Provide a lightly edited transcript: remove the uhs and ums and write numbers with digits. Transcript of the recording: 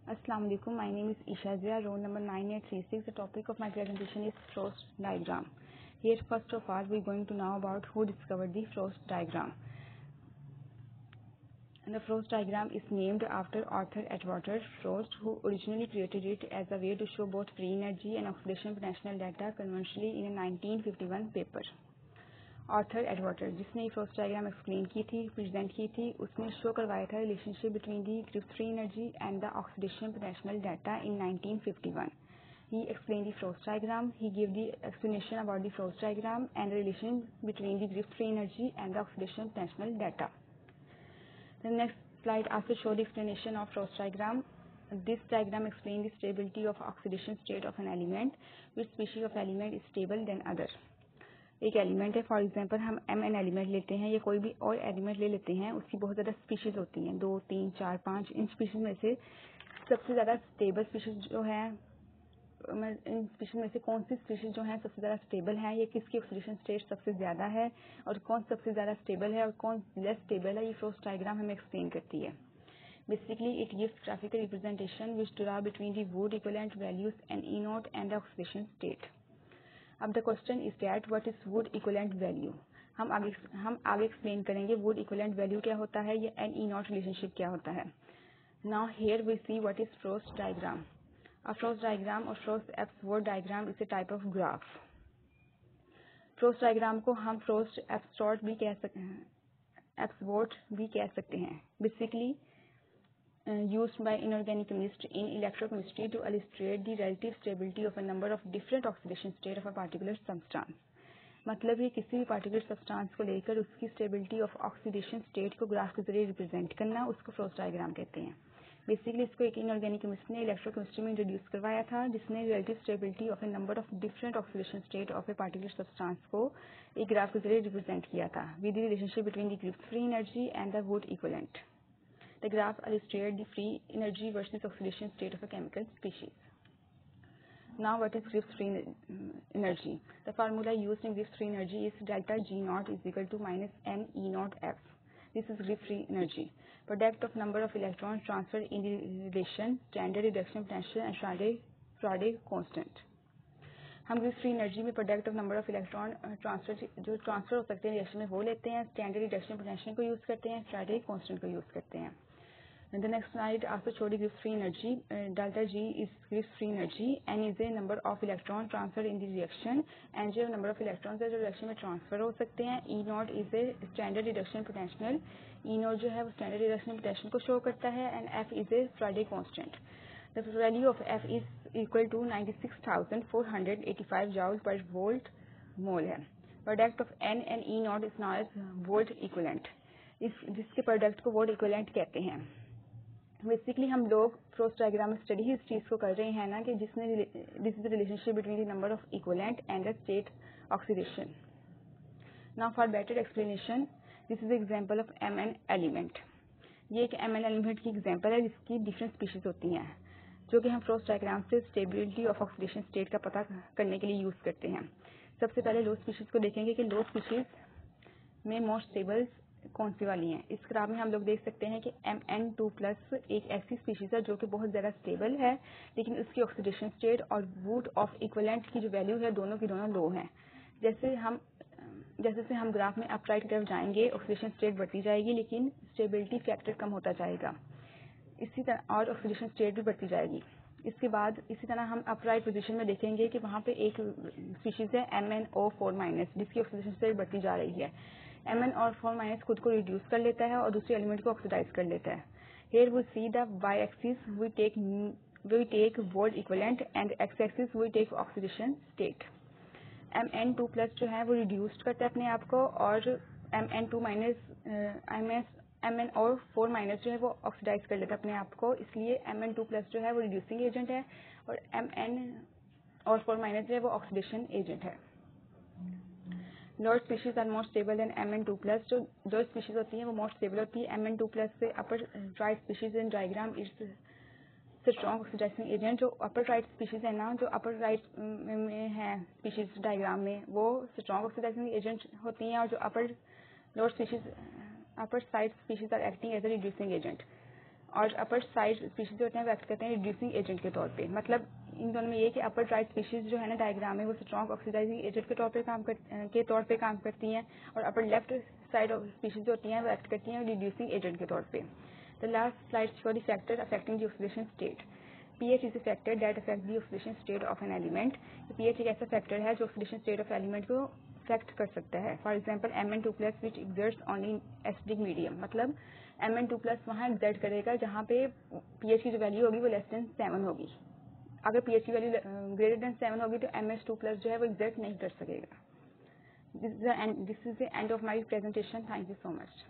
Assalamu alaikum. My name is Isha Zia, roll number 9836. The topic of my presentation is Frost diagram. Here, first of all, we're going to know about who discovered the Frost diagram. And the Frost diagram is named after Arthur Edward Frost, who originally created it as a way to show both free energy and oxidation potential data conventionally in a 1951 paper. Arthur एडवर्टर जिसने ये frost diagram explain की थी, present की थी, उसने show करवाया था relationship between the Griffith free energy and the oxidation potential data in 1951. He explained the Frost diagram. He gave the explanation about the Frost diagram and the relation between the drift free energy and the oxidation potential data. The next slide also show the explanation of Frost diagram. This diagram explains the stability of oxidation state of an element. Which species of element is stable than other. एक element है, for example हम an element लेते हैं या कोई भी और element ले लेते हैं, उसकी बहुत ज़्यादा स्पीशीज होती हैं, 2, 3, 4, 5. इन स्पीशीज में से सबसे ज़्यादा स्टेबल स्पीशीज जो है, इन स्पीशीज में से कौन सी स्पीशीज जो है सबसे ज़्यादा स्टेबल है, ये किसकी ऑक्सीडेशन स्टेट सबसे ज़्यादा है और कौन सबसे ज़्यादा स्टेबल है और कौन लेस स्टेबल है, ये फ्रोस्ट डायग्राम हमें एक्सप्लेन करती है. Basically, it gives graphical representation which derive between the Wood equivalent values and E naught and the oxidation state. अब the question is that what is would equivalent value. हम आगे explain करेंगे would equivalent value क्या होता है, ये N E not relationship क्या होता है. Now here we see what is Frost diagram. A Frost diagram और Frost Ebsworth diagram is a type of graph. Frost diagram को हम फ्रोस्ट एप्सवोर्ड भी कह सकते हैं. Basically used by inorganic chemistry in electrochemistry to illustrate the relative stability of a number of different oxidation state of a particular substance. मतलब ये किसी भी पार्टिकुलर सब्सटेंस को लेकर उसकी स्टेबिलिटी ऑफ ऑक्सीडेशन स्टेट को ग्राफ के जरिए रिप्रेजेंट करना, उसको फ्रोस्ट डायग्राम कहते हैं. बेसिकली इसको एक इनऑर्गेनिक केमिस्ट ने इलेक्ट्रोकेमिस्ट्री में इंट्रोड्यूस करवाया था, जिसने relative stability of A number of different oxidation state of a particular substance को एक ग्राफ के जरिए रिप्रेजेंट किया था with the relationship between the Griffith free energy and the wood equivalent. The graph illustrates the free energy versus oxidation state of a chemical species. Now, what is Gibbs free energy? The formula used in Gibbs free energy is delta G naught is equal to minus n E naught F. This is Gibbs free energy. Product of number of electrons transferred in the relation, standard reduction potential and Faraday constant. हम Gibbs free energy में product of number of electron transfer हो सकते हैं reaction में वो लेते हैं, standard reduction potential को यूज़ करते हैं, फ्राइडे कांस्टेंट को यूज़ करते हैं. The next slide also show the Gibbs free energy. Delta G is Gibbs free energy. N is a number of electron transfer in the reaction. N जो number of electrons है जो reaction में transfer हो सकते हैं. E naught is a standard reduction potential. E naught जो है वो स्टैंडर्ड रिडक्शन पोटेंशियल को शो करता है. And F is a Faraday constant. The value of F is equal to 96,485 joule per volt mole है. Product of N and E naught is known as volt equivalent. जिसके product को volt equivalent कहते हैं. Basically हम लोग frost diagram में study ही इस चीज़ को कर रहे हैं ना कि जिसने this is the relationship between the number of equivalent and the state oxidation. Now for better explanation, this is example of MN element. ये एक एमएन एलिमेंट की एग्जांपल है जिसकी डिफरेंट स्पीशीज होती हैं, जो कि हम फ्रोस्ट डायग्राम से स्टेबिलिटी ऑफ ऑक्सीडेशन स्टेट का पता करने के लिए यूज़ करते हैं. सबसे पहले लो स्पीशीज़ को देखेंगे कि लो स्पीशीज़ में मोस्ट स्टेबल कौन सी वाली हैं. इस ग्राफ में हम लोग देख सकते हैं कि Mn2+ एक ऐसी स्पीशीज़ है जो कि बहुत ज़्यादा स्टेबल है, लेकिन उसकी ऑक्सीडेशन स्टेट और वुड ऑफ इक्विवेलेंट की जो वैल्यू है दोनों की दोनों लो हैं. जैसे से हम ग्राफ में अपराइट की तरफ जाएंगे, ऑक्सीडेशन स्टेट बढ़ती जाएगी लेकिन स्टेबिलिटी फैक्टर कम होता जाएगा. इसी तरह और ऑक्सीडेशन स्टेट भी बढ़ती जाएगी. इसके बाद इसी तरह हम अपराइट पोजीशन में देखेंगे कि वहाँ पे एक स्पीशीज़ है MnO4- जिसकी ऑक्सीडेशन स्टेट बढ़ती जा रही है. MnO4- खुद को रिड्यूस कर लेता है और दूसरे एलिमेंट को ऑक्सीडाइज कर लेता है. Here we see the Y axis we take volt equivalent and X axis we take oxidation state. Mn2+ जो है वो रिड्यूस्ड करता है अपने आप को और MnO4- जो है वो ऑक्सीडाइज कर लेता है अपने आप को. इसलिए Mn2+ जो है वो रिड्यूसिंग एजेंट है और MnO4- जो है वो ऑक्सीडेशन एजेंट है. Lower species are more stable than Mn2+. जो स्पीशीज होती हैं वो मोर स्टेबल होती है. Mn2+ से upper right species in diagram is strong oxidising agent. जो अपर राइट स्पीशीज है ना, जो अपर राइट में है स्पीशीज डायग्राम में, वो स्ट्रॉन्ग ऑक्सीडाइजिंग एजेंट होती हैं और जो upper side species are acting as a reducing agent. और अपर साइड स्पीशीज जो होते हैं वो एक्ट करते हैं रिड्यूसिंग एजेंट के तौर पे। मतलब इन दोनों में ये कि अपर राइट स्पीशीज जो है ना डायग्राम में वो स्ट्रॉन्ग ऑक्सीडाइजिंग एजेंट के तौर पे काम करती हैं और upper left side of species जो होती हैं वो एक्ट करती हैं रिड्यूसिंग एजेंट के तौर पे। The last slide show the factor affecting the oxidation state. pH is a factor that affects the oxidation state of an element। pH एक ऐसा फैक्टर है जो ऑक्सीडेशन स्टेट ऑफ एलिमेंट को अफेक्ट कर सकता है। For example Mn2+ which exerts only acidic medium. मतलब Mn2+ वहाँ एक्सर्ट करेगा जहाँ पे pH की जो वैल्यू होगी वो <7 होगी। अगर pH की वैल्यू <7 होगी तो MH2+ जो है वो एक्सर्ट नहीं कर सकेगा। This is the end of my presentation. Thank you so much.